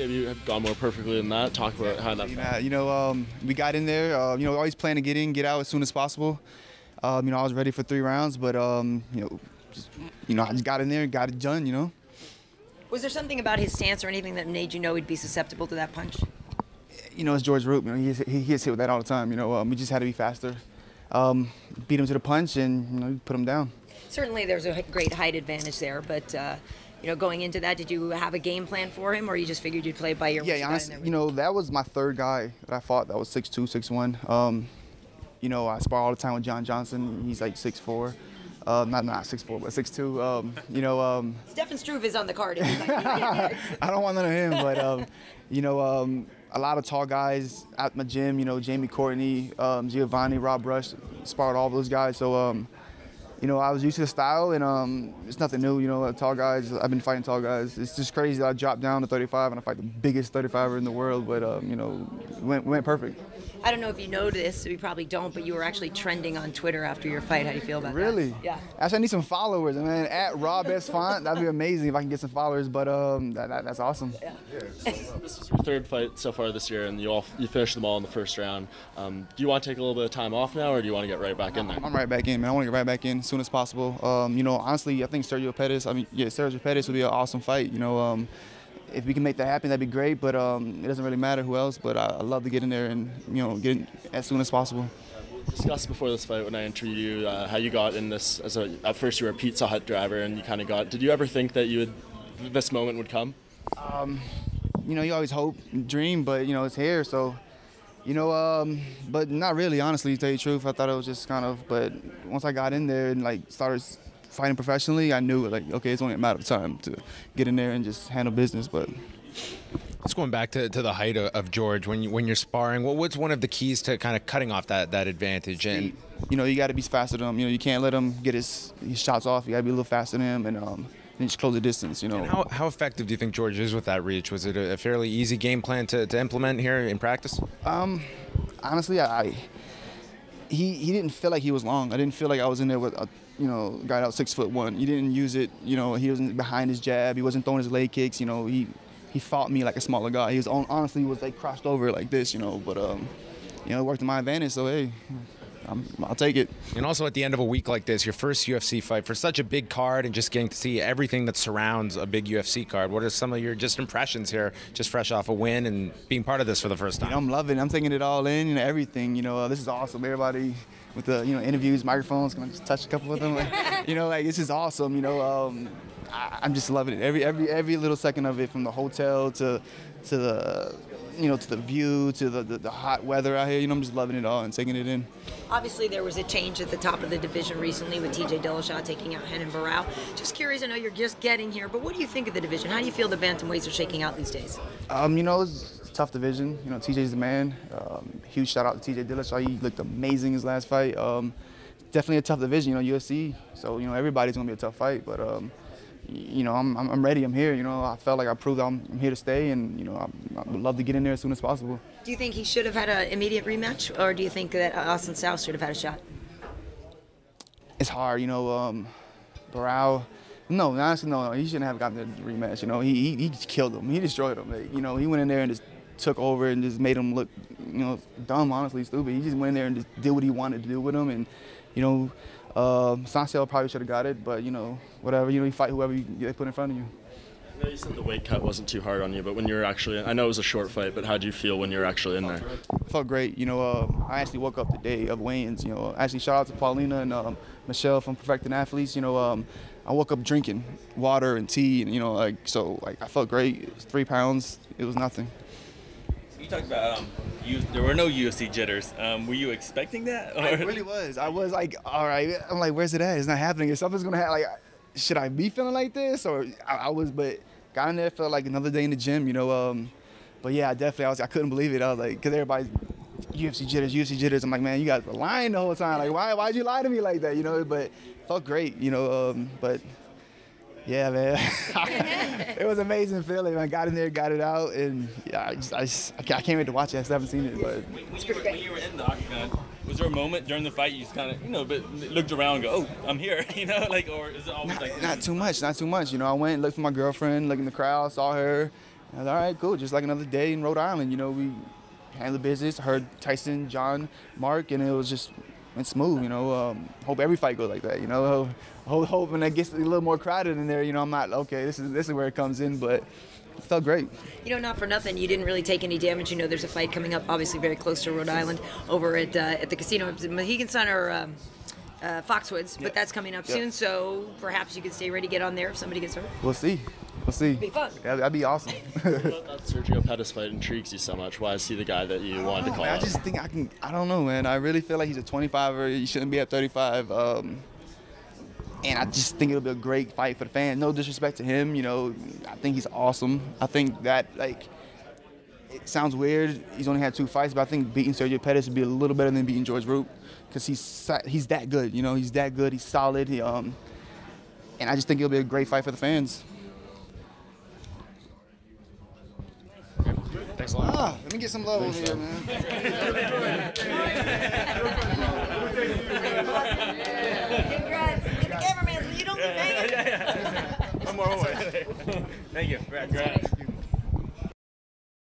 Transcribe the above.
maybe have gone more perfectly than that? Talk about how that felt. We got in there. Always plan to get out as soon as possible. I was ready for 3 rounds, but I just got in there and got it done. Was there something about his stance or anything that made you know he'd be susceptible to that punch? It's George Roop. He gets hit with that all the time. We just had to be faster, beat him to the punch, and put him down. Certainly, there's a great height advantage there, but going into that, did you have a game plan for him, or you just figured you'd play by ear? Yeah, honestly, that was my 3rd guy that I fought. That was 6'2", 6'1". I spar all the time with John Johnson. He's like 6'4". Not 6'4", but 6'2". Stefan Struve is on the card. I don't want none of him, but a lot of tall guys at my gym. Jamie Courtney, Giovanni, Rob Rush, sparred all those guys. So I was used to the style, and it's nothing new. Tall guys. I've been fighting tall guys. It's just crazy that I dropped down to 35 and I fight the biggest 35er in the world. But went perfect. I don't know if you know this, so you probably don't, but you were actually trending on Twitter after your fight. How do you feel about that? Really? Yeah. Actually, I need some followers, man. At Rob S. Font, that'd be amazing if I can get some followers. But that's awesome. Yeah. This is your 3rd fight so far this year, and you finished them all in the 1st round. Do you want to take a little bit of time off now, or do you want to get right back in there? I'm right back in, man. I want to get right back in as soon as possible. Honestly, I think Sergio Pettis would be an awesome fight. If we can make that happen, that'd be great. But it doesn't really matter who else. But I'd love to get in there and get in as soon as possible. We discussed before this fight when I interviewed you how you got in this. At first you were a Pizza Hut driver, and you kind of got. Did you ever think that this moment would come? You always hope, and dream, but it's here. So, but not really. Honestly, to tell you the truth, I thought it was just kind of. But once I got in there and started fighting professionally, I knew okay, it's only a matter of time to get in there and just handle business. But just going back to the height of George, when you're sparring, what's one of the keys to kind of cutting off that advantage? And you got to be faster than him. You can't let him get his shots off. You got to be a little faster than him and just close the distance. And how effective do you think George is with that reach? Was it a fairly easy game plan to implement here in practice? Honestly, he didn't feel like he was long. I didn't feel like I was in there with a guy that was 6'1". He didn't use it. He wasn't behind his jab. He wasn't throwing his leg kicks. He fought me like a smaller guy. He was honestly crossed over like this. But it worked to my advantage. So hey, I'll take it. And also at the end of a week like this, your first UFC fight for such a big card and just getting to see everything that surrounds a big UFC card. What are some of your just impressions here, just fresh off a win and being part of this for the first time? I'm loving it. I'm taking it all in, everything. This is awesome. Everybody with the interviews, microphones. Can I just touch a couple of them? This is awesome. I'm just loving it. Every little second of it, from the hotel to the to the view, to the hot weather out here. I'm just loving it all and taking it in. Obviously, there was a change at the top of the division recently with TJ Dillashaw taking out Renan Barão. Just curious, I know you're just getting here, but what do you think of the division? How do you feel the bantamweights are shaking out these days? It's a tough division. TJ's the man. Huge shout out to TJ Dillashaw. He looked amazing his last fight. Definitely a tough division, UFC. So, everybody's going to be a tough fight, but I'm ready. I'm here. I felt like I proved I'm here to stay, and I would love to get in there as soon as possible. Do you think he should have had an immediate rematch, or do you think that Austin South should have had a shot? It's hard, Barão. No, honestly, no. He shouldn't have gotten the rematch. He killed him. He destroyed him. He went in there and just took over and just made him look, dumb. Honestly, stupid. He just went in there and just did what he wanted to do with him, and Sanchez probably should have got it, but whatever. You fight whoever they put in front of you. I know you said the weight cut wasn't too hard on you, but when you were actually, I know it was a short fight, but how did you feel when you were actually in there? I felt great. I actually woke up the day of weigh-ins. Actually shout out to Paulina and Michelle from Perfecting Athletes. I woke up drinking water and tea, and I felt great. It was 3 pounds. It was nothing. You talked about there were no UFC jitters. Were you expecting that? Or? I really was. I was like, all right. I'm like, where's it at? It's not happening. If something's gonna happen, should I be feeling like this? Or I was, but got in there, felt like another day in the gym. But yeah, definitely, I couldn't believe it. I was like, because everybody's UFC jitters. I'm like, man, you guys were lying the whole time. Like, why'd you lie to me like that? But it felt great. But. Yeah, man. It was an amazing feeling. I got in there, got it out, and yeah, I can't wait to watch it. I still haven't seen it, but when you were in the octagon, was there a moment during the fight you just kind of, but looked around and go, oh, I'm here, or is it always not too much? I went, looked for my girlfriend, looked in the crowd, saw her, I was, all right, cool. Just like another day in Rhode Island. You know, we handled business, heard Tyson, John, Mark, and it was just went smooth. You know, hope every fight goes like that. You know, hoping that gets a little more crowded in there. You know, I'm not okay. This is where it comes in, but it felt great. You know, not for nothing, you didn't really take any damage. You know, there's a fight coming up, obviously very close to Rhode Island, over at the casino, Mohegan Sun or Foxwoods, but that's coming up soon. So perhaps you could stay ready to get on there if somebody gets hurt. We'll see. We'll see. Be fun. Yeah, that'd be awesome. That Sergio Pettis fight intrigues you so much. Why is he the guy that you wanted to call Man, I out? just think I don't know, man. I really feel like he's a 25er. He shouldn't be at 35. And I just think it'll be a great fight for the fans. No disrespect to him, you know. I think he's awesome. I think that, like, it sounds weird. He's only had 2 fights, but I think beating Sergio Pettis would be a little better than beating George Roop because he's that good, you know. He's that good. He's solid. And I just think it'll be a great fight for the fans. Thanks a lot. Let me get some love over here, man. Congrats. Get the cameraman so you don't get mad. One more. Thank you. Congrats.